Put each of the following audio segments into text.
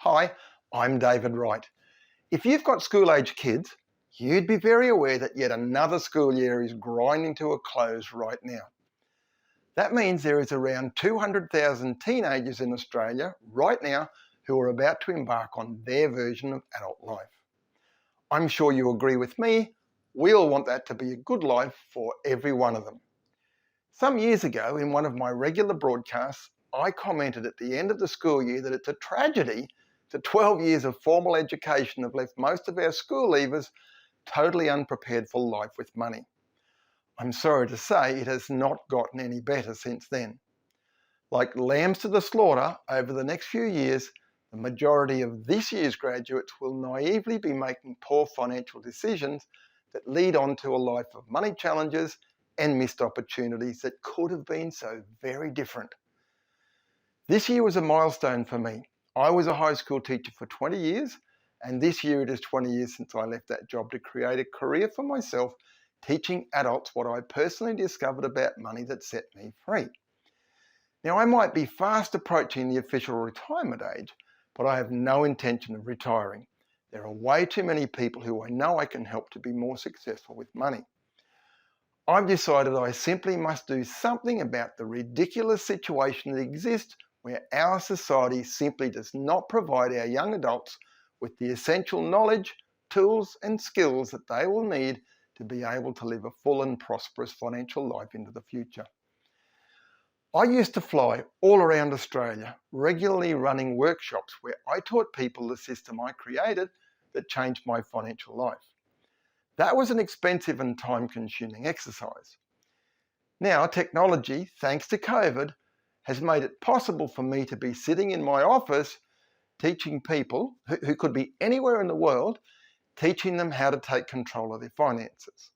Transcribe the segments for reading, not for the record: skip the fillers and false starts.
Hi, I'm David Wright. If you've got school-age kids, you'd be very aware that yet another school year is grinding to a close right now. That means there is around 200,000 teenagers in Australia right now who are about to embark on their version of adult life. I'm sure you agree with me, we all want that to be a good life for every one of them. Some years ago, in one of my regular broadcasts, I commented at the end of the school year that it's a tragedy that 12 years of formal education have left most of our school leavers totally unprepared for life with money. I'm sorry to say it has not gotten any better since then. Like lambs to the slaughter, over the next few years, the majority of this year's graduates will naively be making poor financial decisions that lead on to a life of money challenges and missed opportunities that could have been so very different. This year was a milestone for me. I was a high school teacher for 20 years, and this year it is 20 years since I left that job to create a career for myself, teaching adults what I personally discovered about money that set me free. Now, I might be fast approaching the official retirement age, but I have no intention of retiring. There are way too many people who I know I can help to be more successful with money. I've decided I simply must do something about the ridiculous situation that exists where our society simply does not provide our young adults with the essential knowledge, tools and skills that they will need to be able to live a full and prosperous financial life into the future. I used to fly all around Australia, regularly running workshops where I taught people the system I created that changed my financial life. That was an expensive and time-consuming exercise. Now, technology, thanks to COVID, has made it possible for me to be sitting in my office teaching people who could be anywhere in the world, teaching them how to take control of their finances.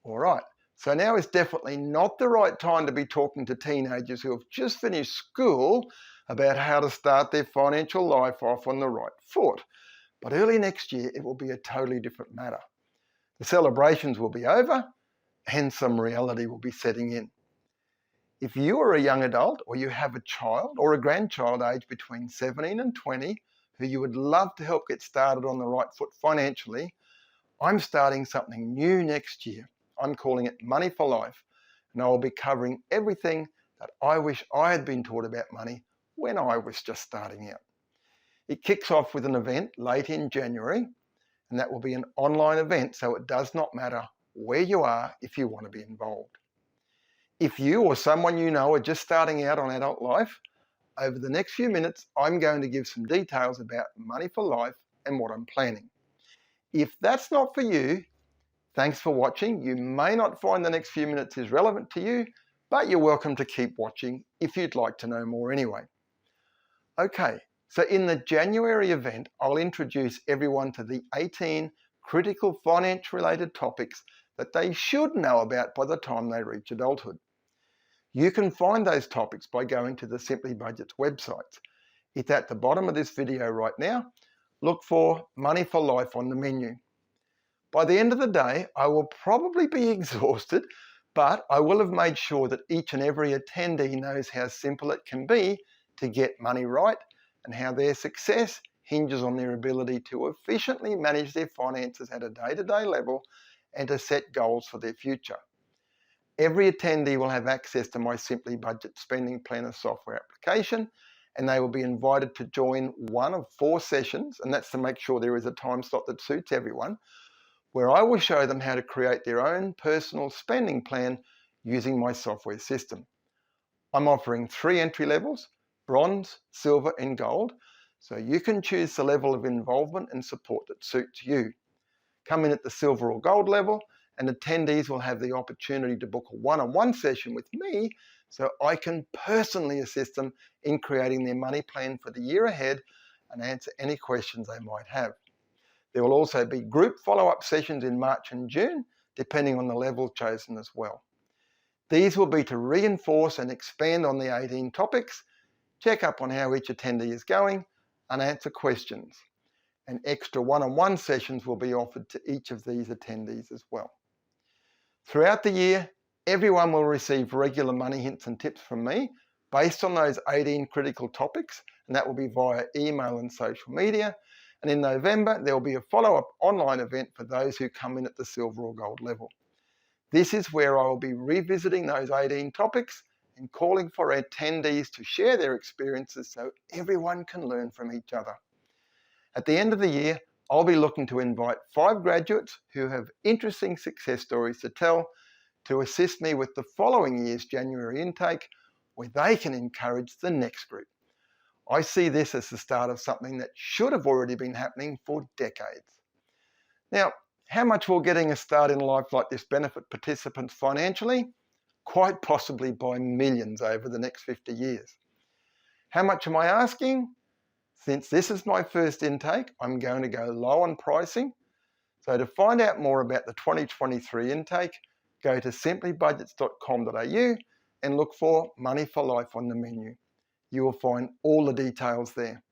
All right, so now is definitely not the right time to be talking to teenagers who have just finished school about how to start their financial life off on the right foot. But early next year, it will be a totally different matter. The celebrations will be over and some reality will be setting in. If you are a young adult or you have a child or a grandchild aged between 17 and 20 who you would love to help get started on the right foot financially, I'm starting something new next year. I'm calling it Money for Life, and I will be covering everything that I wish I had been taught about money when I was just starting out. It kicks off with an event late in January, and that will be an online event, so it does not matter where you are if you want to be involved. If you or someone you know are just starting out on adult life, over the next few minutes, I'm going to give some details about Money for Life and what I'm planning. If that's not for you, thanks for watching. You may not find the next few minutes is relevant to you, but you're welcome to keep watching if you'd like to know more anyway. Okay, so in the January event, I'll introduce everyone to the 18 critical finance-related topics that they should know about by the time they reach adulthood. You can find those topics by going to the Simply Budgets website. It's at the bottom of this video right now. Look for Money for Life on the menu. By the end of the day, I will probably be exhausted, but I will have made sure that each and every attendee knows how simple it can be to get money right and how their success hinges on their ability to efficiently manage their finances at a day-to-day level and to set goals for their future. Every attendee will have access to my Simply Budget Spending Planner software application, and they will be invited to join one of 4 sessions, and that's to make sure there is a time slot that suits everyone, where I will show them how to create their own personal spending plan using my software system. I'm offering 3 entry levels, bronze, silver and gold, so you can choose the level of involvement and support that suits you. Come in at the silver or gold level, and attendees will have the opportunity to book a one-on-one session with me so I can personally assist them in creating their money plan for the year ahead and answer any questions they might have. There will also be group follow-up sessions in March and June, depending on the level chosen as well. These will be to reinforce and expand on the 18 topics, check up on how each attendee is going, and answer questions. And extra one-on-one sessions will be offered to each of these attendees as well. Throughout the year, everyone will receive regular money hints and tips from me, based on those 18 critical topics, and that will be via email and social media. And in November, there will be a follow-up online event for those who come in at the silver or gold level. This is where I will be revisiting those 18 topics and calling for attendees to share their experiences so everyone can learn from each other. At the end of the year, I'll be looking to invite 5 graduates who have interesting success stories to tell to assist me with the following year's January intake, where they can encourage the next group. I see this as the start of something that should have already been happening for decades. Now, how much will getting a start in life like this benefit participants financially? Quite possibly by millions over the next 50 years. How much am I asking? Since this is my first intake, I'm going to go low on pricing. So to find out more about the 2023 intake, go to simplybudgets.com.au and look for Money for Life on the menu. You will find all the details there.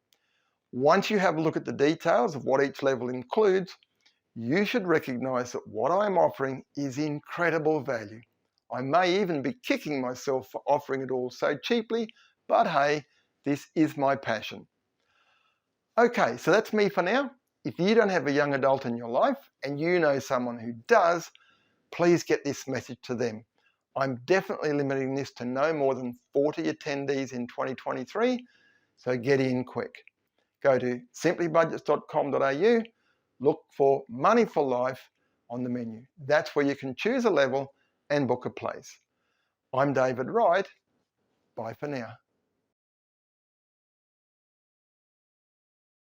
Once you have a look at the details of what each level includes, you should recognise that what I'm offering is incredible value. I may even be kicking myself for offering it all so cheaply, but hey, this is my passion. Okay, so that's me for now. If you don't have a young adult in your life and you know someone who does, please get this message to them. I'm definitely limiting this to no more than 40 attendees in 2023, so get in quick. Go to simplybudgets.com.au, look for Money for Life on the menu. That's where you can choose a level and book a place. I'm David Wright. Bye for now.